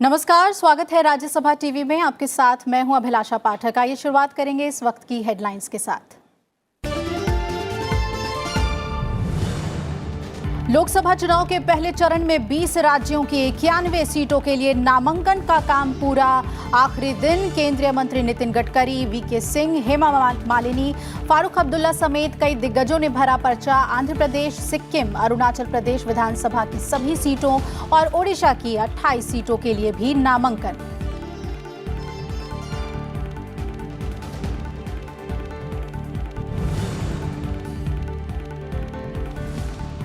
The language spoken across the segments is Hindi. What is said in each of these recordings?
नमस्कार, स्वागत है राज्यसभा टीवी में। आपके साथ मैं हूं अभिलाषा पाठक। आइए शुरुआत करेंगे इस वक्त की हेडलाइंस के साथ। लोकसभा चुनाव के पहले चरण में 20 राज्यों की 91 सीटों के लिए नामांकन का काम पूरा। आखिरी दिन केंद्रीय मंत्री नितिन गडकरी, वीके सिंह, हेमा मालिनी, फारूक अब्दुल्ला समेत कई दिग्गजों ने भरा पर्चा। आंध्र प्रदेश, सिक्किम, अरुणाचल प्रदेश विधानसभा की सभी सीटों और ओडिशा की 28 सीटों के लिए भी नामांकन।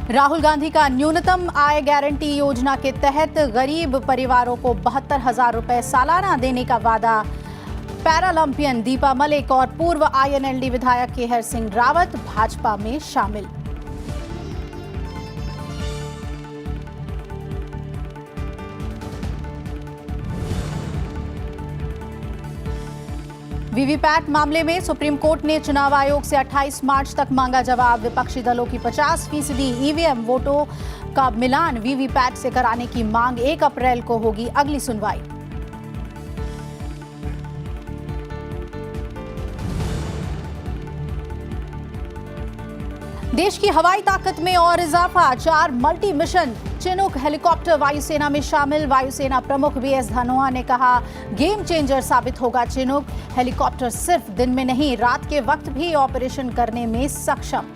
राहुल गांधी का न्यूनतम आय गारंटी योजना के तहत गरीब परिवारों को 72,000 रुपए सालाना देने का वादा। पैरालंपियन दीपा मलिक और पूर्व INLD विधायक केहर सिंह रावत भाजपा में शामिल। वीवीपैट मामले में सुप्रीम कोर्ट ने चुनाव आयोग से 28 मार्च तक मांगा जवाब। विपक्षी दलों की 50% EVM वोटों का मिलान वीवीपैट से कराने की मांग। 1 अप्रैल को होगी अगली सुनवाई। देश की हवाई ताकत में और इजाफा। 4 मल्टी मिशन चिनूक हेलीकॉप्टर वायुसेना में शामिल। वायुसेना प्रमुख BS धनोआ ने कहा, गेम चेंजर साबित होगा चिनूक हेलीकॉप्टर। सिर्फ दिन में नहीं, रात के वक्त भी ऑपरेशन करने में सक्षम।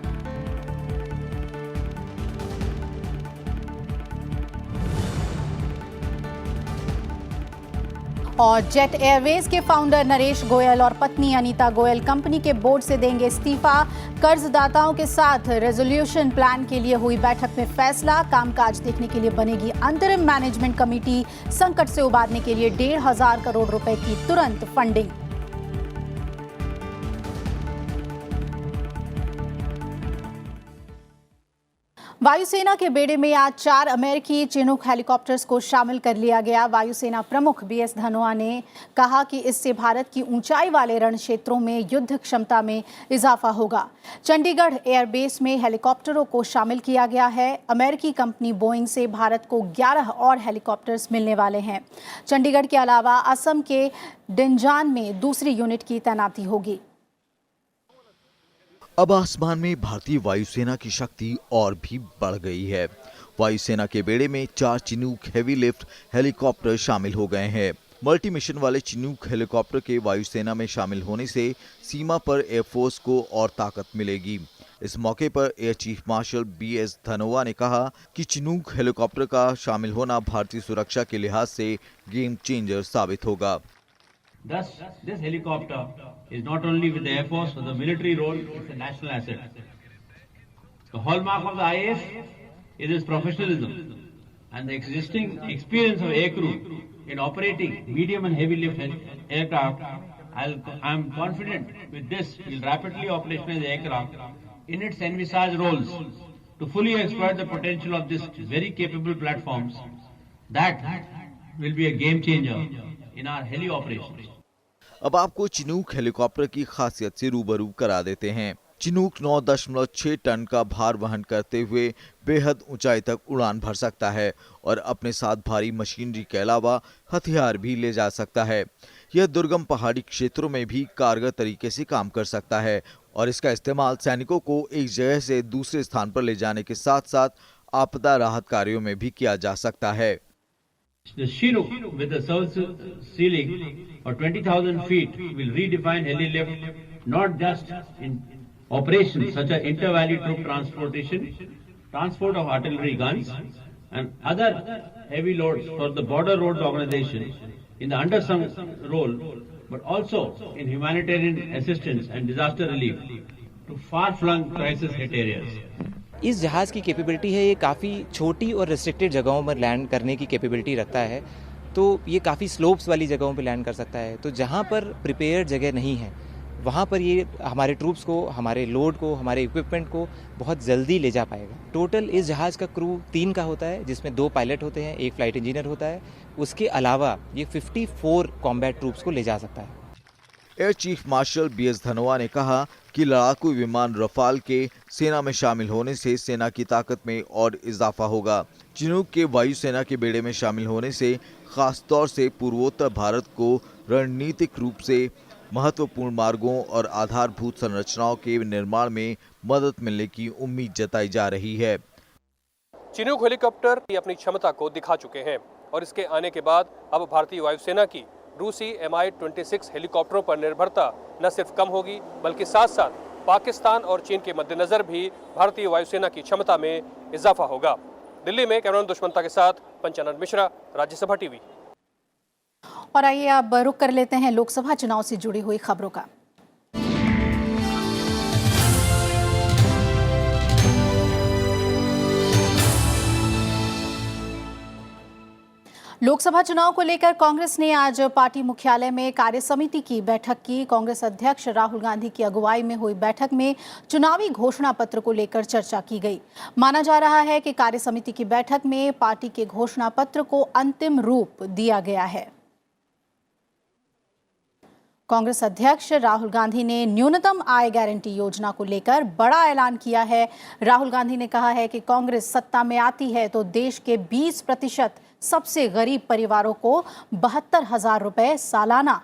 और जेट एयरवेज के फाउंडर नरेश गोयल और पत्नी अनीता गोयल कंपनी के बोर्ड से देंगे इस्तीफा। कर्जदाताओं के साथ रेजोल्यूशन प्लान के लिए हुई बैठक में फैसला। कामकाज देखने के लिए बनेगी अंतरिम मैनेजमेंट कमेटी। संकट से उबारने के लिए 1,500 करोड़ रुपए की तुरंत फंडिंग। वायुसेना के बेड़े में आज 4 अमेरिकी चिनूक हेलीकॉप्टर्स को शामिल कर लिया गया। वायुसेना प्रमुख BS धनोआ ने कहा कि इससे भारत की ऊंचाई वाले रण क्षेत्रों में युद्ध क्षमता में इजाफा होगा। चंडीगढ़ एयरबेस में हेलीकॉप्टरों को शामिल किया गया है। अमेरिकी कंपनी बोइंग से भारत को 11 और हेलीकॉप्टर्स मिलने वाले हैं। चंडीगढ़ के अलावा असम के डिंजान में दूसरी यूनिट की तैनाती होगी। अब आसमान में भारतीय वायुसेना की शक्ति और भी बढ़ गई है। वायुसेना के बेड़े में 4 चिनूक हेवी लिफ्ट हेलीकॉप्टर शामिल हो गए हैं। मल्टी मिशन वाले चिनूक हेलीकॉप्टर के वायुसेना में शामिल होने से सीमा पर एयरफोर्स को और ताकत मिलेगी। इस मौके पर air chief marshal BS Dhanoa ने कहा कि चिनूक हेलीकॉप्टर का शामिल होना भारतीय सुरक्षा के लिहाज से गेम चेंजर साबित होगा। Thus, this helicopter is not only with the Air Force for the military role, it's a national asset. The hallmark of the IAF is its professionalism and the existing experience of aircrew in operating medium and heavy lift aircraft. I'm confident with this we'll rapidly operationalize the aircraft in its envisaged roles to fully exploit the potential of this very capable platforms. That will be a game changer in our heli operations. अब आपको चिनूक हेलीकॉप्टर की खासियत से रूबरू करा देते हैं। चिनूक 9.6 टन का भार वहन करते हुए बेहद ऊंचाई तक उड़ान भर सकता है और अपने साथ भारी मशीनरी के अलावा हथियार भी ले जा सकता है। यह दुर्गम पहाड़ी क्षेत्रों में भी कारगर तरीके से काम कर सकता है और इसका इस्तेमाल सैनिकों को एक जगह से दूसरे स्थान पर ले जाने के साथ साथ आपदा राहत कार्यों में भी किया जा सकता है। The Chinook with a ceiling or 20,000 feet will redefine heli lift not just in operations such as inter-valley troop transportation, transport of artillery guns and other heavy loads for the border road organization in the undersung role, but also in humanitarian assistance and disaster relief to far-flung crisis hit areas. इस जहाज़ की कैपेबिलिटी है, ये काफ़ी छोटी और रिस्ट्रिक्टेड जगहों पर लैंड करने की कैपेबिलिटी रखता है। तो ये काफ़ी स्लोप्स वाली जगहों पे लैंड कर सकता है। तो जहाँ पर प्रिपेयर्ड जगह नहीं है वहाँ पर ये हमारे ट्रूप्स को, हमारे लोड को, हमारे इक्विपमेंट को बहुत जल्दी ले जा पाएगा। टोटल इस जहाज़ का क्रू 3 का होता है, जिसमें 2 पायलट होते हैं, 1 फ्लाइट इंजीनियर होता है। उसके अलावा ये 54 कॉम्बैट ट्रूप्स को ले जा सकता है। Air chief marshal BS Dhanoa ने कहा कि लड़ाकू विमान रफाल के सेना में शामिल होने से सेना की ताकत में और इजाफा होगा। चिनूक के वायुसेना के बेड़े में शामिल होने से खास तौर से पूर्वोत्तर भारत को रणनीतिक रूप से महत्वपूर्ण मार्गों और आधारभूत संरचनाओं के निर्माण में मदद मिलने की उम्मीद जताई जा रही है। चिनूक हेलीकॉप्टर अपनी क्षमता को दिखा चुके हैं और इसके आने के बाद अब भारतीय वायुसेना की रूसी Mi-26 हेलीकॉप्टरों पर निर्भरता न सिर्फ कम होगी बल्कि साथ साथ पाकिस्तान और चीन के मद्देनजर भी भारतीय वायुसेना की क्षमता में इजाफा होगा। दिल्ली में कैमरामैन दुष्मंता के साथ पंचानंद मिश्रा, राज्यसभा टीवी। और आइए अब रुक कर लेते हैं लोकसभा चुनाव से जुड़ी हुई खबरों का। लोकसभा चुनाव को लेकर कांग्रेस ने आज पार्टी मुख्यालय में कार्यसमिति की बैठक की। कांग्रेस अध्यक्ष राहुल गांधी की अगुवाई में हुई बैठक में चुनावी घोषणा पत्र को लेकर चर्चा की गई। माना जा रहा है कि कार्यसमिति की बैठक में पार्टी के घोषणा पत्र को अंतिम रूप दिया गया है। कांग्रेस अध्यक्ष राहुल गांधी ने न्यूनतम आय गारंटी योजना को लेकर बड़ा ऐलान किया है। राहुल गांधी ने कहा है कि कांग्रेस सत्ता में आती है तो देश के 20% सबसे गरीब परिवारों को 72,000 रुपए सालाना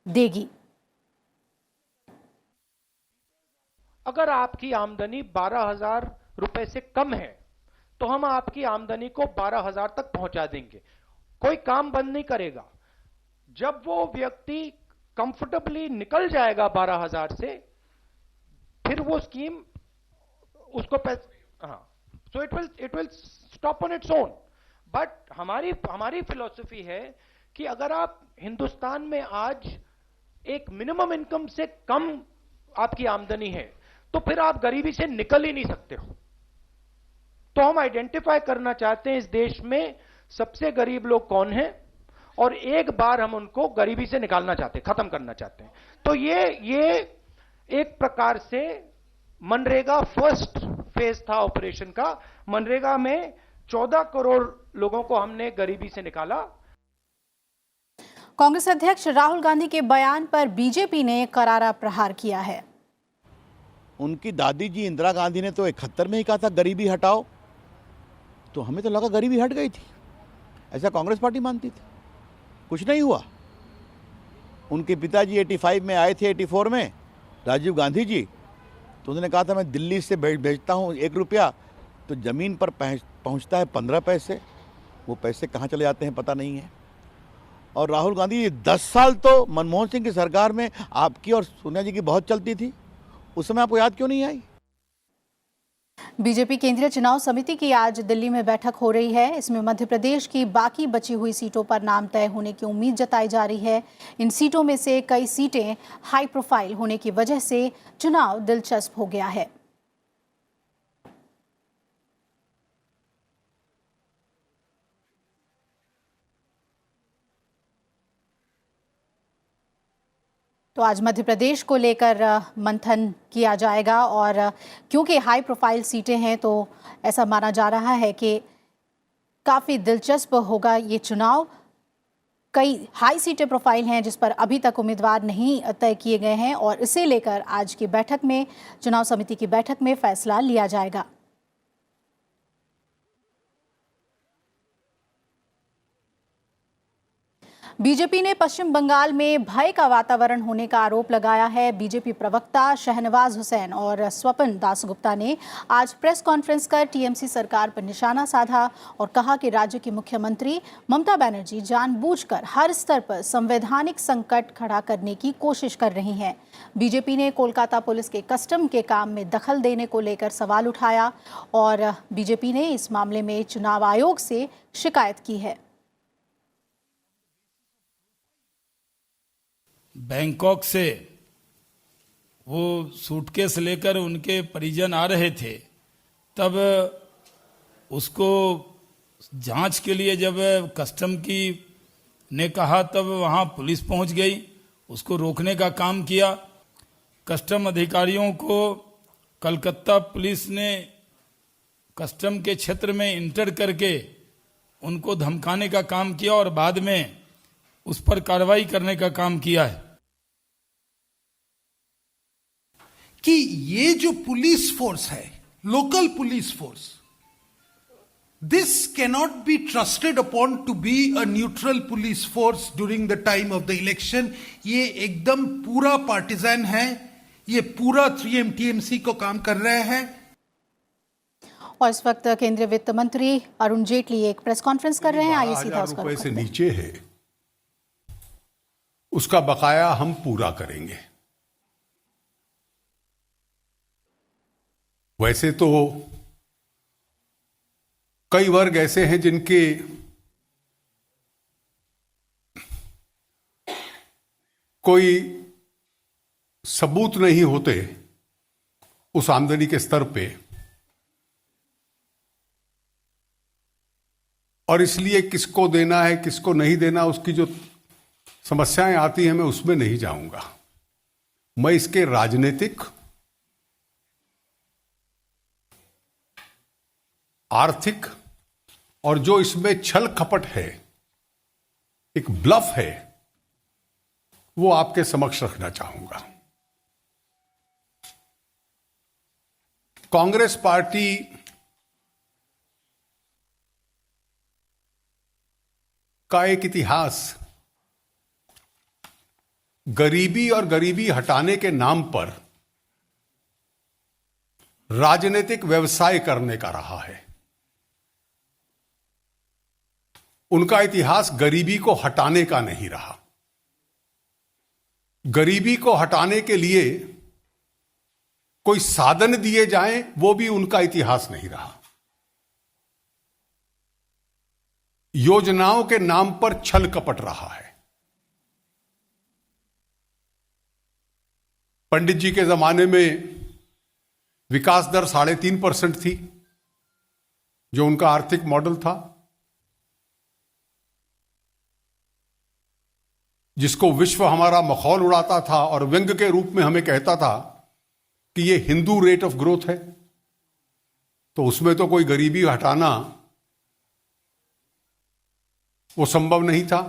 देगी। अगर आपकी आमदनी 12,000 रुपए से कम है तो हम आपकी आमदनी को 12,000 तक पहुंचा देंगे। कोई काम बंद नहीं करेगा। जब वो व्यक्ति कंफर्टेबली निकल जाएगा 12,000 से, फिर वो स्कीम उसको so it will stop on its own. But हमारी फिलॉसफी है कि अगर आप हिंदुस्तान में आज एक मिनिमम इनकम से कम आपकी आमदनी है तो फिर आप गरीबी से निकल ही नहीं सकते हो। तो हम आइडेंटिफाई करना चाहते हैं इस देश में सबसे गरीब लोग कौन हैं और एक बार हम उनको गरीबी से निकालना चाहते हैं, खत्म करना चाहते हैं। तो ये एक प्रकार से मनरेगा फर्स्ट फेज था ऑपरेशन का। मनरेगा में 14 करोड़ लोगों को हमने गरीबी से निकाला। कांग्रेस अध्यक्ष राहुल गांधी के बयान पर बीजेपी ने करारा प्रहार किया है। उनकी दादी जी इंदिरा गांधी ने तो 71 में ही कहा था गरीबी हटाओ, तो हमें तो लगा गरीबी हट गई थी, ऐसा कांग्रेस पार्टी मानती थी। कुछ नहीं हुआ। उनके पिताजी 85 में आए थे, 84 में राजीव गांधी जी, तो उन्होंने कहा था मैं दिल्ली से भेजता हूँ 1 रुपया, तो ज़मीन पर पहुँचता है 15 पैसे। वो पैसे कहाँ चले जाते हैं पता नहीं है। और राहुल गांधी 10 साल तो मनमोहन सिंह की सरकार में आपकी और सोनिया जी की बहुत चलती थी, उस समय आपको याद क्यों नहीं आई? बीजेपी केंद्रीय चुनाव समिति की आज दिल्ली में बैठक हो रही है। इसमें मध्य प्रदेश की बाकी बची हुई सीटों पर नाम तय होने की उम्मीद जताई जा रही है। इन सीटों में से कई सीटें हाई प्रोफाइल होने की वजह से चुनाव दिलचस्प हो गया है। तो आज मध्य प्रदेश को लेकर मंथन किया जाएगा और क्योंकि हाई प्रोफाइल सीटें हैं तो ऐसा माना जा रहा है कि काफ़ी दिलचस्प होगा ये चुनाव। कई हाई सीटें प्रोफाइल हैं जिस पर अभी तक उम्मीदवार नहीं तय किए गए हैं और इसे लेकर आज की बैठक में, चुनाव समिति की बैठक में फैसला लिया जाएगा। बीजेपी ने पश्चिम बंगाल में भय का वातावरण होने का आरोप लगाया है। बीजेपी प्रवक्ता शहनवाज हुसैन और स्वपन दासगुप्ता ने आज प्रेस कॉन्फ्रेंस कर टीएमसी सरकार पर निशाना साधा और कहा कि राज्य की मुख्यमंत्री ममता बनर्जी जानबूझकर हर स्तर पर संवैधानिक संकट खड़ा करने की कोशिश कर रही हैं। बीजेपी ने कोलकाता पुलिस के कस्टम के काम में दखल देने को लेकर सवाल उठाया और बीजेपी ने इस मामले में चुनाव आयोग से शिकायत की है। बैंकॉक से वो सूटकेस लेकर उनके परिजन आ रहे थे, तब उसको जांच के लिए जब कस्टम की ने कहा तब वहां पुलिस पहुंच गई, उसको रोकने का काम किया। कस्टम अधिकारियों को कलकत्ता पुलिस ने कस्टम के क्षेत्र में इंटर करके उनको धमकाने का काम किया और बाद में उस पर कार्रवाई करने का काम किया है। कि ये जो पुलिस फोर्स है, local police force, this cannot be trusted upon to be a neutral police force during the time of the election. ये एकदम पूरा पार्टिजन है, ये पूरा 3MTMC को काम कर रहे हैं। और इस वक्त केंद्रीय वित्त मंत्री अरुण जेटली एक प्रेस कॉन्फ्रेंस कर रहे हैं। आइए सीधा उस पर रुपए से नीचे है, उसका बकाया हम पूरा करेंगे। वैसे तो कई वर्ग ऐसे हैं जिनके कोई सबूत नहीं होते उस आमदनी के स्तर पे, और इसलिए किसको देना है किसको नहीं देना उसकी जो समस्याएं आती हैं मैं उसमें नहीं जाऊंगा। मैं इसके राजनीतिक, आर्थिक और जो इसमें छल कपट है, एक ब्लफ है, वो आपके समक्ष रखना चाहूंगा। कांग्रेस पार्टी का एक इतिहास गरीबी और गरीबी हटाने के नाम पर राजनीतिक व्यवसाय करने का रहा है। उनका इतिहास गरीबी को हटाने का नहीं रहा। गरीबी को हटाने के लिए कोई साधन दिए जाएं, वो भी उनका इतिहास नहीं रहा। योजनाओं के नाम पर छल कपट रहा है। पंडित जी के जमाने में विकास दर 3.5% थी, जो उनका आर्थिक मॉडल था, जिसको विश्व हमारा मखौल उड़ाता था और व्यंग के रूप में हमें कहता था कि ये हिंदू रेट ऑफ ग्रोथ है। तो उसमें तो कोई गरीबी हटाना वो संभव नहीं था।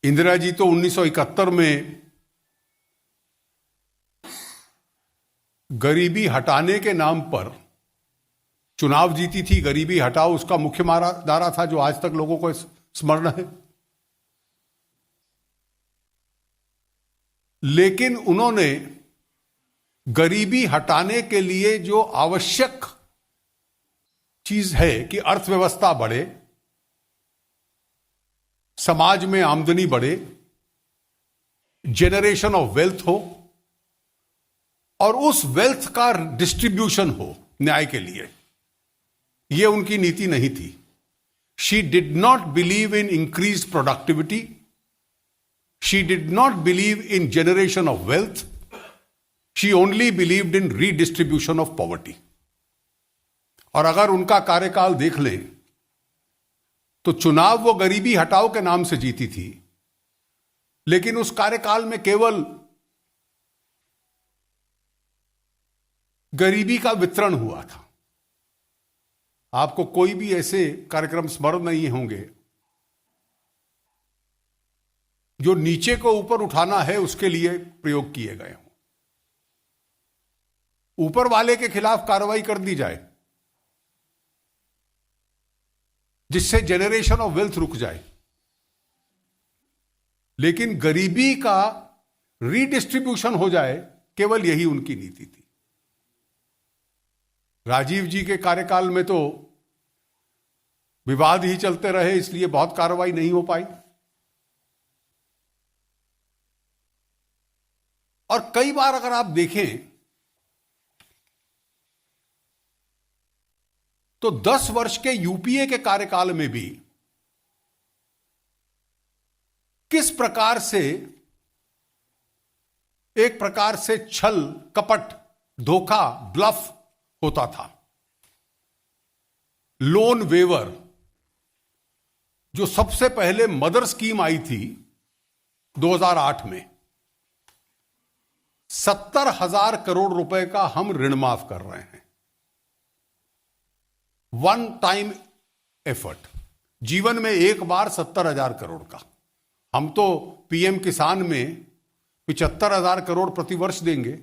इंदिरा जी तो 1971 में गरीबी हटाने के नाम पर चुनाव जीती थी। गरीबी हटाओ उसका मुख्य नारा था, जो आज तक लोगों को स्मरण है। लेकिन उन्होंने गरीबी हटाने के लिए जो आवश्यक चीज है कि अर्थव्यवस्था बढ़े, समाज में आमदनी बढ़े, जेनरेशन ऑफ वेल्थ हो और उस वेल्थ का डिस्ट्रीब्यूशन हो न्याय के लिए, यह उनकी नीति नहीं थी। She did not believe in increased productivity. She did not believe in generation of wealth. She only believed in redistribution of poverty. और अगर उनका कार्यकाल देख लें तो चुनाव वो गरीबी हटाओ के नाम से जीती थी, लेकिन उस कार्यकाल में केवल गरीबी का वितरण हुआ था। आपको कोई भी ऐसे कार्यक्रम स्मरण नहीं होंगे जो नीचे को ऊपर उठाना है उसके लिए प्रयोग किए गए हों। ऊपर वाले के खिलाफ कार्रवाई कर दी जाए जिससे जेनरेशन ऑफ वेल्थ रुक जाए, लेकिन गरीबी का रीडिस्ट्रीब्यूशन हो जाए, केवल यही उनकी नीति थी। राजीव जी के कार्यकाल में तो विवाद ही चलते रहे, इसलिए बहुत कार्रवाई नहीं हो पाई। और कई बार अगर आप देखें तो 10 वर्ष के यूपीए के कार्यकाल में भी किस प्रकार से एक प्रकार से छल कपट, धोखा, ब्लफ होता था। लोन वेवर, जो सबसे पहले मदर स्कीम आई थी 2008 में, 70,000 करोड़ रुपए का हम ऋण माफ कर रहे हैं। वन टाइम एफर्ट, जीवन में एक बार 70,000 करोड़ का। हम तो पीएम किसान में 75,000 करोड़ प्रतिवर्ष देंगे।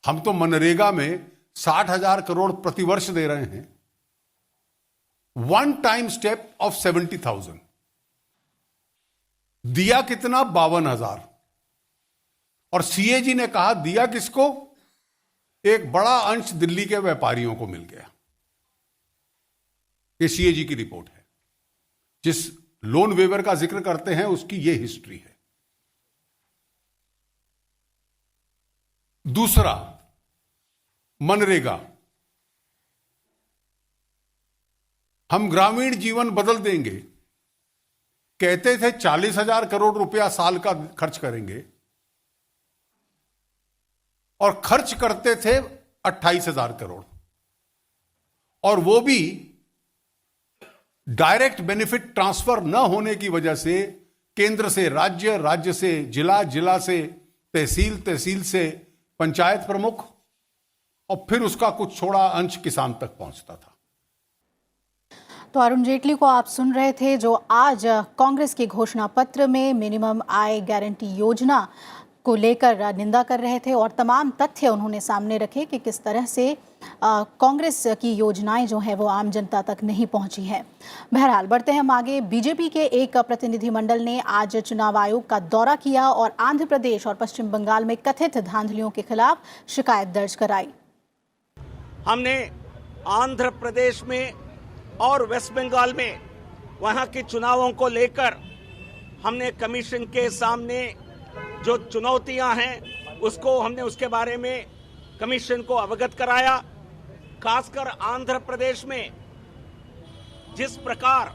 हम तो मनरेगा में 60,000 करोड़ प्रतिवर्ष दे रहे हैं। वन टाइम स्टेप ऑफ 70,000 दिया कितना? 52,000। और सीएजी ने कहा दिया किसको? एक बड़ा अंश दिल्ली के व्यापारियों को मिल गया। ये सीएजी की रिपोर्ट है। जिस लोन वेवर का जिक्र करते हैं उसकी ये हिस्ट्री है। दूसरा, मनरेगा, हम ग्रामीण जीवन बदल देंगे। कहते थे 40,000 करोड़ रुपया साल का खर्च करेंगे और खर्च करते थे 28,000 करोड़, और वो भी डायरेक्ट बेनिफिट ट्रांसफर न होने की वजह से केंद्र से राज्य, राज्य से जिला, जिला से तहसील, तहसील से पंचायत प्रमुख, और फिर उसका कुछ छोड़ा अंश किसान तक पहुंचता था। तो अरुण जेटली को आप सुन रहे थे, जो आज कांग्रेस के घोषणा पत्र में मिनिमम आय गारंटी योजना को लेकर निंदा कर रहे थे और तमाम तथ्य उन्होंने सामने रखे कि किस तरह से कांग्रेस की योजनाएं जो है वो आम जनता तक नहीं पहुंची है। बहरहाल बढ़ते हैं हम आगे। बीजेपी के एक प्रतिनिधिमंडल ने आज चुनाव आयोग का दौरा किया और आंध्र प्रदेश और पश्चिम बंगाल में कथित धांधलियों के खिलाफ शिकायत दर्ज कराई। हमने आंध्र प्रदेश में और वेस्ट बंगाल में वहां के चुनावों को लेकर हमने कमीशन के सामने जो चुनौतियां हैं उसको हमने उसके बारे में कमीशन को अवगत कराया। खासकर आंध्र प्रदेश में जिस प्रकार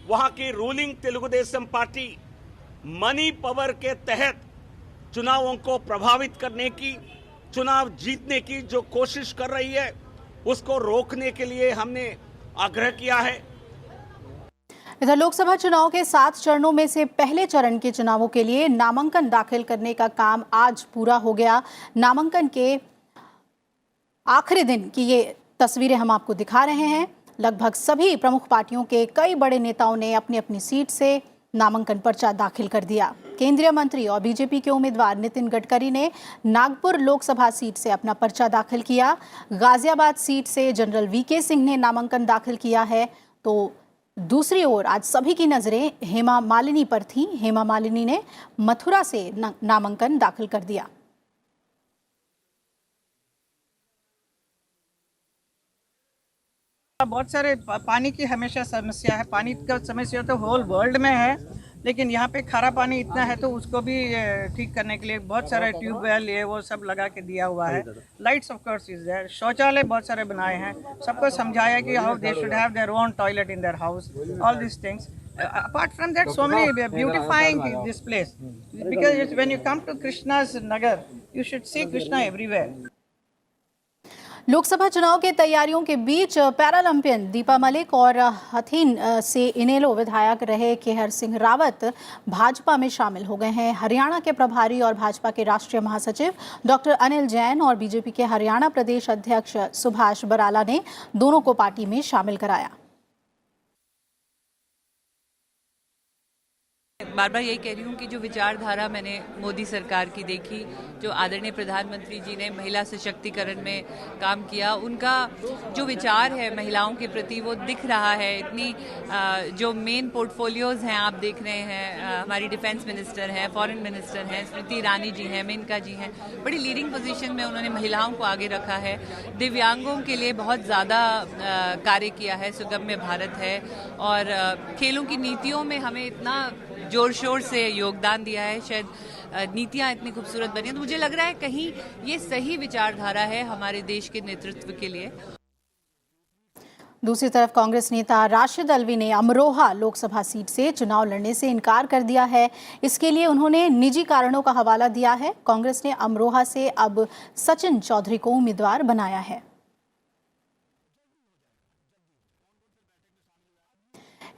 वहां की ruling Telugu Desam party money power के तहत चुनावों को प्रभावित करने की, चुनाव जीतने की जो कोशिश कर रही है, उसको रोकने के लिए हमने आग्रह किया है। इधर लोकसभा चुनाव के 7 चरणों में से पहले चरण के चुनावों के लिए नामांकन दाखिल करने का काम आज पूरा हो गया। नामांकन के आखिरी दिन की ये तस्वीरें हम आपको दिखा रहे हैं। लगभग सभी प्रमुख पार्टियों के कई बड़े नेताओं ने अपनी अपनी सीट से नामांकन पर्चा दाखिल कर दिया। केंद्रीय मंत्री और बीजेपी के उम्मीदवार नितिन गडकरी ने नागपुर लोकसभा सीट से अपना पर्चा दाखिल किया। गाजियाबाद सीट से जनरल वीके सिंह ने नामांकन दाखिल किया है। तो दूसरी ओर आज सभी की नजरें हेमा मालिनी पर थीं। हेमा मालिनी ने मथुरा से नामांकन दाखिल कर दिया। बहुत सारे पानी की हमेशा समस्या है। पानी का समस्या तो होल वर्ल्ड में है, लेकिन यहाँ पे खारा पानी इतना है तो उसको भी ठीक करने के लिए बहुत सारे ट्यूबवेल ये वो सब लगा के दिया हुआ है। Lights of course is there. शौचालय बहुत सारे बनाए हैं। सबको समझाया कि how they should have their own toilet in their house, all this things. Apart from that, so many beautifying this place, because when you come to Krishna's Nagar, you should see Krishna everywhere. Lok Sabha चुनाव के तैयारियों के बीच पैरालंपियन दीपा मलिक और हथीन से इनेलो विधायक रहे केहर सिंह रावत भाजपा में शामिल हो गए हैं। हरियाणा के प्रभारी और भाजपा के राष्ट्रीय महासचिव डॉक्टर अनिल जैन और बीजेपी के हरियाणा प्रदेश अध्यक्ष सुभाष बराला ने दोनों को पार्टी में शामिल कराया। बार बार यही कह रही हूँ कि जो विचारधारा मैंने मोदी सरकार की देखी, जो आदरणीय प्रधानमंत्री जी ने महिला सशक्तिकरण में काम किया, उनका जो विचार है महिलाओं के प्रति वो दिख रहा है। इतनी जो मेन पोर्टफोलियोज हैं आप देख रहे हैं, हमारी डिफेंस मिनिस्टर हैं, फॉरेन मिनिस्टर हैं, स्मृति ईरानी जी हैं, मेनका जी हैं, बड़ी लीडिंग पोजीशन में उन्होंने महिलाओं को आगे रखा है। दिव्यांगों के लिए बहुत ज़्यादा कार्य किया है, सुगम्य भारत है, और खेलों की नीतियों में हमें इतना जोर शोर से योगदान दिया है। शायद नीतियां इतनी खूबसूरत बनी हैं, तो मुझे लग रहा है कहीं ये सही विचारधारा है हमारे देश के नेतृत्व के लिए। दूसरी तरफ कांग्रेस नेता राशिद अल्वी ने अमरोहा लोकसभा सीट से चुनाव लड़ने से इनकार कर दिया है। इसके लिए उन्होंने निजी कारणों का हवाला दिया है। कांग्रेस ने अमरोहा से अब सचिन चौधरी को उम्मीदवार बनाया है।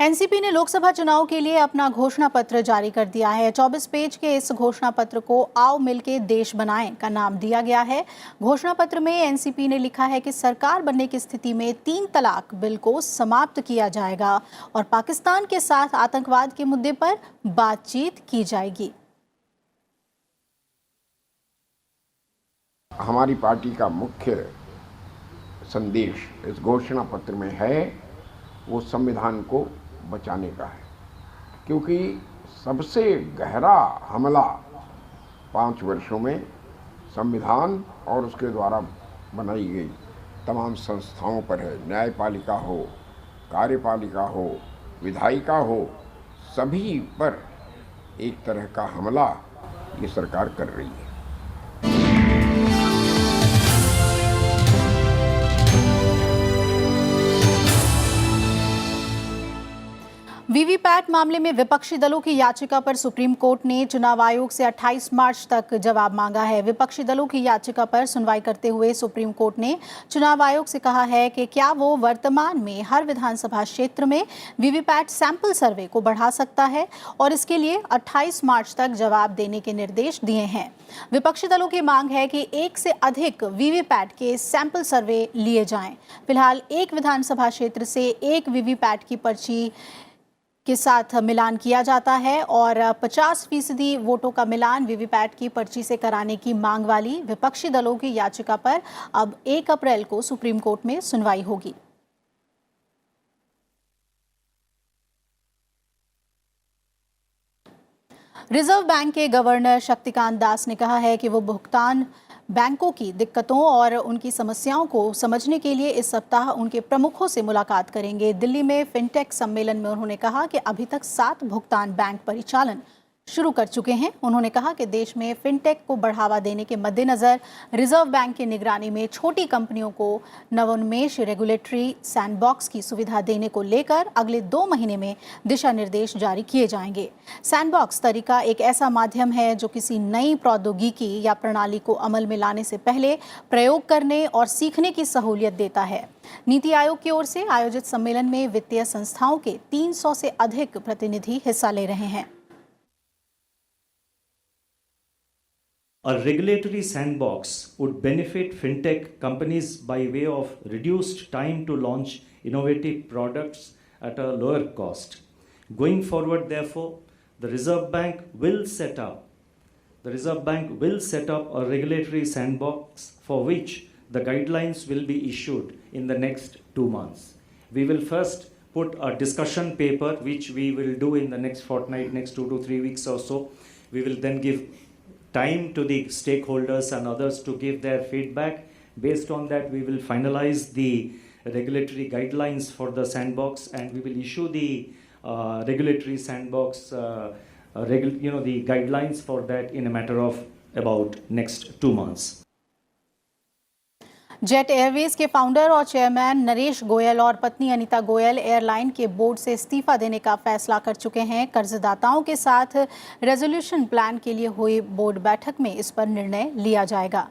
एनसीपी ने लोकसभा चुनाव के लिए अपना घोषणा पत्र जारी कर दिया है। 24 पेज के इस घोषणा पत्र को आओ मिलके देश बनाएं का नाम दिया गया है। घोषणा पत्र में एनसीपी ने लिखा है कि सरकार बनने की स्थिति में 3 तलाक बिल को समाप्त किया जाएगा और पाकिस्तान के साथ आतंकवाद के मुद्दे पर बातचीत की जाएगी। हमारी पार्टी का मुख्य संदेश इस घोषणा पत्र में है वो संविधान को बचाने का है, क्योंकि सबसे गहरा हमला 5 वर्षों में संविधान और उसके द्वारा बनाई गई तमाम संस्थाओं पर है। न्यायपालिका हो, कार्यपालिका हो, विधायिका हो, सभी पर एक तरह का हमला ये सरकार कर रही है। वीवीपैट मामले में विपक्षी दलों की याचिका पर सुप्रीम कोर्ट ने चुनाव आयोग से 28 मार्च तक जवाब मांगा है। विपक्षी दलों की याचिका पर सुनवाई करते हुए सुप्रीम कोर्ट ने चुनाव आयोग से कहा है कि क्या वो वर्तमान में हर विधानसभा क्षेत्र में वीवीपैट सैंपल सर्वे को बढ़ा सकता है और इसके लिए 28 मार्च तक जवाब देने के निर्देश दिए हैं। विपक्षी दलों की मांग है कि 1 से अधिक वीवीपैट के सैंपल सर्वे लिए जाएं। फिलहाल एक विधानसभा क्षेत्र से एक वीवीपैट की पर्ची के साथ मिलान किया जाता है और 50% वोटों का मिलान वीवीपैट की पर्ची से कराने की मांग वाली विपक्षी दलों की याचिका पर अब 1 अप्रैल को सुप्रीम कोर्ट में सुनवाई होगी। रिजर्व बैंक के गवर्नर शक्तिकांत दास ने कहा है कि वो भुगतान बैंकों की दिक्कतों और उनकी समस्याओं को समझने के लिए इस सप्ताह उनके प्रमुखों से मुलाकात करेंगे। दिल्ली में फिनटेक सम्मेलन में उन्होंने कहा कि अभी तक 7 भुगतान बैंक परिचालन शुरू कर चुके हैं। उन्होंने कहा कि देश में फिनटेक को बढ़ावा देने के मद्देनजर रिजर्व बैंक की निगरानी में छोटी कंपनियों को नवोन्मेष रेगुलेटरी सैंडबॉक्स की सुविधा देने को लेकर अगले 2 महीने में दिशा निर्देश जारी किए जाएंगे। सैंडबॉक्स तरीका एक ऐसा माध्यम है जो किसी नई प्रौद्योगिकी या प्रणाली को अमल में लाने से पहले प्रयोग करने और सीखने की सहूलियत देता है। नीति आयोग की ओर से आयोजित सम्मेलन में वित्तीय संस्थाओं के 300 से अधिक प्रतिनिधि हिस्सा ले रहे हैं। A regulatory sandbox would benefit fintech companies by way of reduced time to launch innovative products at a lower cost. Going forward, therefore, the Reserve Bank will set up a regulatory sandbox for which the guidelines will be issued in the next 2 months. We will first put a discussion paper, which we will do in the next fortnight, next 2 to 3 weeks or so. We will then give time to the stakeholders and others to give their feedback. Based on that, we will finalize the regulatory guidelines for the sandbox, and we will issue the regulatory sandbox, the guidelines for that in a matter of about next 2 months. Jet Airways के फाउंडर और चेयरमैन नरेश गोयल और पत्नी अनीता गोयल एयरलाइन के बोर्ड से इस्तीफा देने का फैसला कर चुके हैं। कर्जदाताओं के साथ रेजोल्यूशन प्लान के लिए हुई बोर्ड बैठक में इस पर निर्णय लिया जाएगा।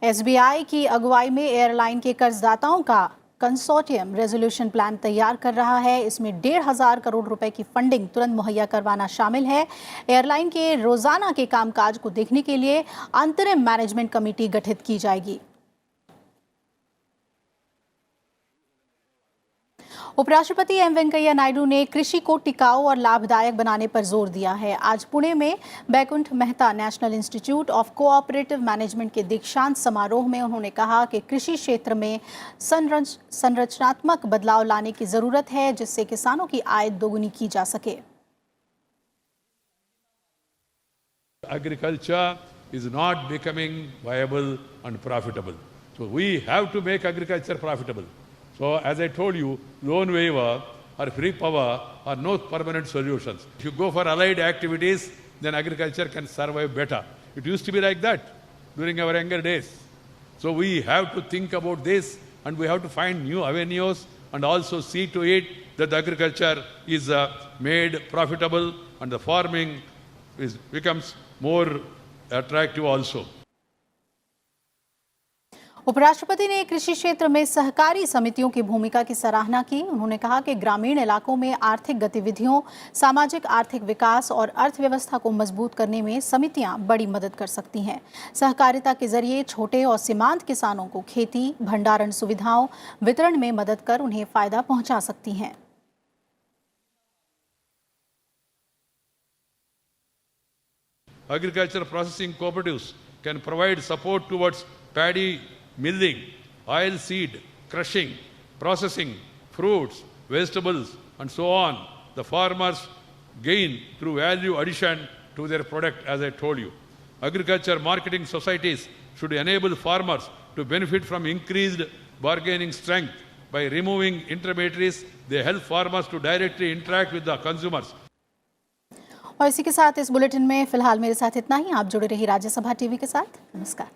एसबीआई की अगुवाई में एयरलाइन के कर्जदाताओं का कंसोर्टियम रेजोल्यूशन प्लान तैयार कर रहा है। इसमें 1,500 करोड़ रुपए की फंडिंग तुरंत मुहैया करवाना शामिल है। एयरलाइन के रोजाना के कामकाज को देखने के लिए अंतरिम मैनेजमेंट कमेटी गठित की जाएगी। उपराष्ट्रपति एम वेंकैया नायडू ने कृषि को टिकाऊ और लाभदायक बनाने पर जोर दिया है। आज पुणे में Baikunth Mehta national institute of cooperative management के दीक्षांत समारोह में उन्होंने कहा कि कृषि क्षेत्र में संरचनात्मक बदलाव लाने की जरूरत है, जिससे किसानों की आय दोगुनी की जा सके। Agriculture is not becoming viable and profitable. So we have to make agriculture profitable. So as I told you, loan waiver or free power are no permanent solutions. If you go for allied activities, then agriculture can survive better. It used to be like that during our younger days. So we have to think about this, and we have to find new avenues and also see to it that the agriculture is made profitable and the farming becomes more attractive also. उपराष्ट्रपति ने कृषि क्षेत्र में सहकारी समितियों की भूमिका की सराहना की। उन्होंने कहा कि ग्रामीण इलाकों में आर्थिक गतिविधियों, सामाजिक आर्थिक विकास और अर्थव्यवस्था को मजबूत करने में समितियां बड़ी मदद कर सकती हैं। सहकारिता के जरिए छोटे और सीमांत किसानों को खेती, भंडारण सुविधाओं, वितरण में मदद कर उन्हें फायदा पहुंचा सकती हैं। agriculture processing cooperatives can provide support towards paddy milling, oil seed, crushing, processing, fruits, vegetables, and so on. The farmers gain through value addition to their product, as I told you. Agriculture marketing societies should enable farmers to benefit from increased bargaining strength. By removing intermediaries, they help farmers to directly interact with the consumers. और इसी के साथ इस बुलेटिन में फिलहाल मेरे साथ इतना ही। आप जुड़े रहिए राज्यसभा टीवी के साथ। नमस्कार।